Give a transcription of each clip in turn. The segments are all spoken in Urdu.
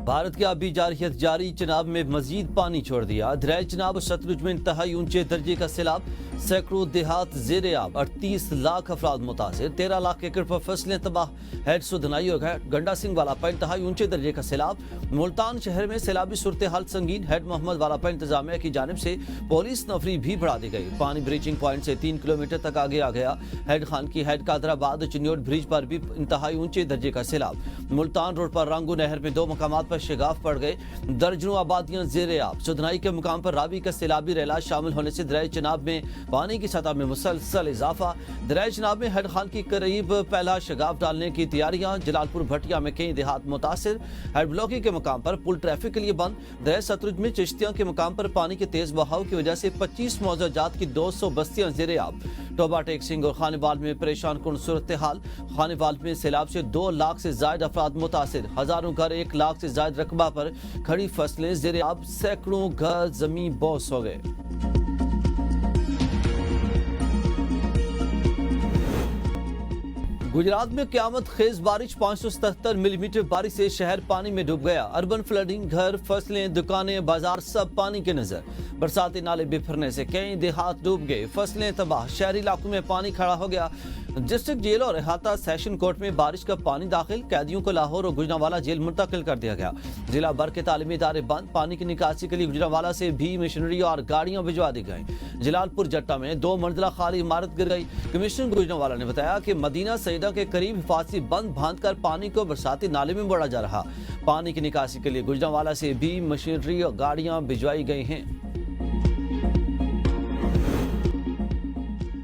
بھارت کی آبی جارحیت جاری، چناب میں مزید پانی چھوڑ دیا۔ دریائے چناب اور ستلج میں انتہائی اونچے درجے کا سیلاب، سینکڑوں دیہات زیر آب، 38 لاکھ افراد متاثر، 13 لاکھ ایکڑ پر فصلیں تباہ۔ ہیڈ سدھنائی اور گنڈا سنگھ والا پر انتہائی اونچے درجے کا سیلاب۔ ملتان شہر میں سیلابی صورتحال سنگین، ہیڈ محمد والا پر انتظامیہ کی جانب سے پولیس نفری بھی بڑھا دی گئی۔ پانی بریچنگ پوائنٹ سے 3 کلومیٹر تک آگے آ گیا۔ ہیڈ خان کی ہیڈ قادر آباد چنیوٹ برج پر بھی انتہائی اونچے درجے کا سیلاب۔ ملتان روڈ پر رنگو نہر میں 2 مقامات پر شگاف پڑ گئے، درجنوں آبادیاں زیر آب۔ سدھنائی کے مقام پر راوی کا سیلابی ریلا شامل ہونے سے دریائے چناب میں پانی کی سطح میں مسلسل اضافہ۔ دریائے چناب میں ہیڈ خان کی قریب پہلا شگاف ڈالنے کی تیاریاں۔ جلال پور بھٹیا میں کئی دیہات متاثر، ہیڈ بلاکی کے مقام پر پل ٹریفک کے لیے بند۔ دریائے ستلج میں چشتیاں کے مقام پر پانی کے تیز بہاؤ کی وجہ سے 25 معزہ جات کی 200 بستیاں زیر آب۔ ٹوبا ٹیک سنگھ اور خانیوال میں پریشان کن صورتحال۔ خانیوال میں سیلاب سے 2 لاکھ سے زائد افراد متاثر، ہزاروں گھر، 1 لاکھ سے زائد رقبہ پر کھڑی فصلیں زیر آب، سینکڑوں گھر زمین بوس ہو گئے۔ گجرات میں قیامت خیز بارش، 577 ملی میٹر بارش سے شہر پانی میں ڈوب گیا۔ اربن فلڈنگ، گھر، فصلیں، دکانیں، بازار سب پانی کے نظر۔ برساتی نالے بکھرنے سے کئی دیہات ڈوب گئے، فصلیں تباہ، شہری علاقوں میں پانی کھڑا ہو گیا۔ ڈسٹرکٹ جیل اور احاطہ سیشن کورٹ میں بارش کا پانی داخل، قیدیوں کو لاہور اور گجرانوالہ جیل منتقل کر دیا گیا۔ ضلع بھر کے تعلیمی ادارے بند، پانی کی نکاسی کے لیے گجرانوالہ سے بھی مشینری اور گاڑیاں بھجوا دی گئیں۔ جلال پور جٹا میں 2 منزلہ خالی عمارت گر گئی۔ کمشنر گجرانوالہ نے بتایا کہ مدینہ سیدہ کے قریب حفاظتی بند باندھ کر پانی کو برساتی نالے میں موڑا جا رہا۔ پانی کی نکاسی کے لیے گجرانوالہ سے بھی مشینری اور گاڑیاں بھجوائی گئی ہیں۔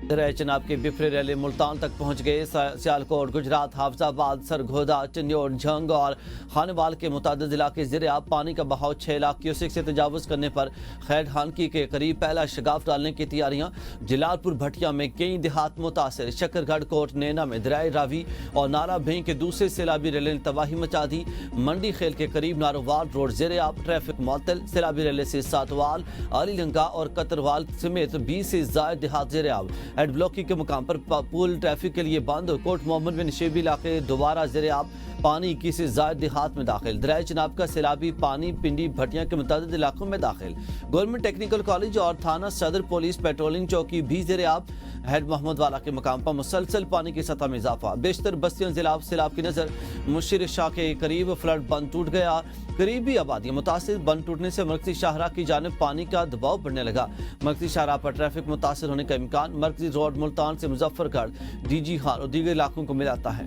دریائے چناب کے بفرے ریلے ملتان تک پہنچ گئے۔ سیالکوٹ، گجرات، حافظ آباد، سرگودا، چنیوٹ، جھنگ اور خانیوال کے متعدد علاقے زیر آب۔ پانی کا بہاؤ 6 لاکھ کیوسک سے تجاوز کرنے پر خیڈ خانکی کے قریب پہلا شگاف ڈالنے کی تیاریاں۔ جلال پور بھٹیا میں کئی دیہات متاثر، شکر گڑھ کوٹ نینا میں دریائے راوی اور نالا بھین کے دوسرے سیلابی ریلے نے تباہی مچا دی۔ منڈی خیل کے قریب نارووال روڈ زیر آب، ٹریفک معطل۔ سیلابی ریلے سے ساتوال، علی لنگا اور قطروال سمیت 20 سے زائد دیہات زیر آب۔ ہیڈ بلاکی کے مقام پر پول ٹریفک کے لیے بند، کوٹ محمد میں نشیبی علاقے دوبارہ زیر آب، پانی 21 سے زائد دیہات میں داخل۔ دریائے چناب کا سیلابی پانی پنڈی بھٹیا کے متعدد علاقوں میں داخل۔ گورنمنٹ ٹیکنیکل کالج اور تھانہ صدر پولیس پیٹرولنگ چوکی بھی زیر آب۔ ہیڈ محمد والا کے مقام پر مسلسل پانی کی سطح میں اضافہ، بیشتر بستیاں سیلاب کی نظر۔ مشیر شاہ کے قریب فلڈ بند ٹوٹ گیا، قریبی آبادیاں متاثر۔ بند ٹوٹنے سے مرکزی شاہراہ کی جانب پانی کا دباؤ بڑھنے لگا، مرکزی شاہراہ پر ٹریفک متاثر ہونے کا امکان۔ مرکزی روڈ ملتان سے مظفر گڑھ، ڈی جی خان اور دیگر علاقوں کو ملاتا ہے۔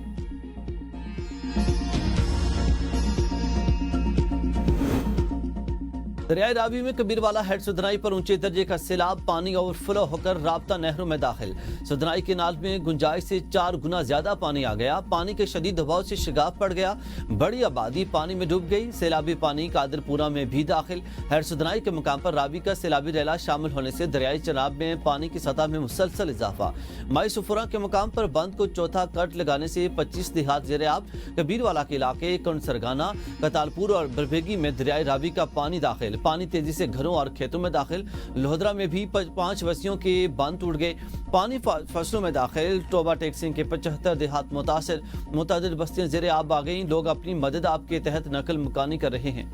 دریائے راوی میں کبیروالا ہیڈ سدھنائی پر اونچے درجے کا سیلاب، پانی اوور فلو ہو کر رابطہ نہروں میں داخل۔ سدھنائی کینال میں گنجائش سے 4 گنا زیادہ پانی آ گیا، پانی کے شدید دباؤ سے شگاف پڑ گیا، بڑی آبادی پانی میں ڈوب گئی۔ سیلابی پانی قادر پورہ میں بھی داخل۔ ہیڈ سدھنائی کے مقام پر راوی کا سیلابی ریلا شامل ہونے سے دریائے چناب میں پانی کی سطح میں مسلسل اضافہ۔ مائی سفورہ کے مقام پر بند کو چوتھا کٹ لگانے سے 25 دیہات زیر آب۔ کبیروالا کے علاقے کنسرگانہ، کتالپور اور بربیگی میں دریائے راوی کا پانی داخل، پانی تیزی سے گھروں اور کھیتوں میں داخل۔ لودھرا میں بھی 5 بستیوں کے بند ٹوٹ گئے، پانی فصلوں میں داخل۔ ٹوبا ٹیک سنگھ کے 75 دیہات متاثر، متعدد بستیاں زیر آب آ گئیں، لوگ اپنی مدد آپ کے تحت نقل مکانی کر رہے ہیں۔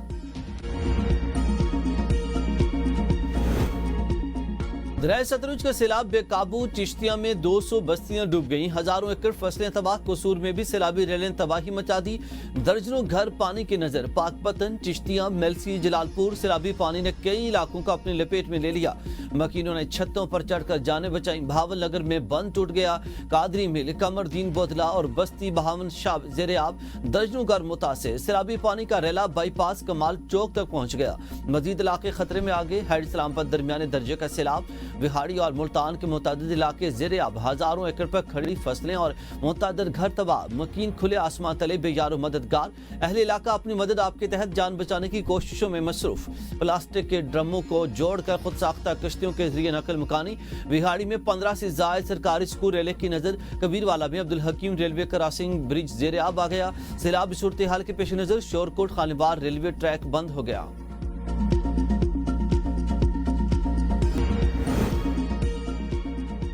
دریائے ستلج کا سیلاب بے قابو، چشتیاں میں 200 بستیاں ڈوب گئیں، ہزاروں ایکڑ فصلیں تباہ۔ قصور میں بھی سیلابی ریلیں تباہی مچا دی، درجنوں گھر پانی کی نظر۔ پاک پتن، چشتیاں، میلسی، جلال پور، سیلابی پانی نے کئی علاقوں کو اپنی لپیٹ میں لے لیا۔ مکینوں نے چھتوں پر چڑھ کر جانیں بچائیں۔ بہاول نگر میں بند ٹوٹ گیا، قادری مل، قمر دین بودلا اور بستی بہاون شاہ زیر آب، درجنوں گھر متاثر۔ سیلابی پانی کا ریلا بائی پاس کمال چوک تک پہنچ گیا، مزید علاقے خطرے میں آ گئے۔ ہیڈ اسلام پر درمیانے درجے کا سیلاب، وہاڑی اور ملتان کے متعدد علاقے زیر آب، ہزاروں ایکڑ پر کھڑی فصلیں اور متعدد گھر تباہ۔ مکین کھلے آسمان تلے بے یار و مددگار، اہل علاقہ اپنی مدد آپ کے تحت جان بچانے کی کوششوں میں مصروف۔ پلاسٹک کے ڈرموں کو جوڑ کر خود ساختہ کشتیوں کے ذریعے نقل مکانی۔ وہاڑی میں 15 سے زائد سرکاری اسکول ریلے کی نظر۔ کبیروالا میں عبدالحکیم ریلوے کراسنگ برج زیر آب آ گیا۔ سیلاب صورتحال کے پیش نظر شورکوٹ خانیوار ریلوے ٹریک بند ہو گیا۔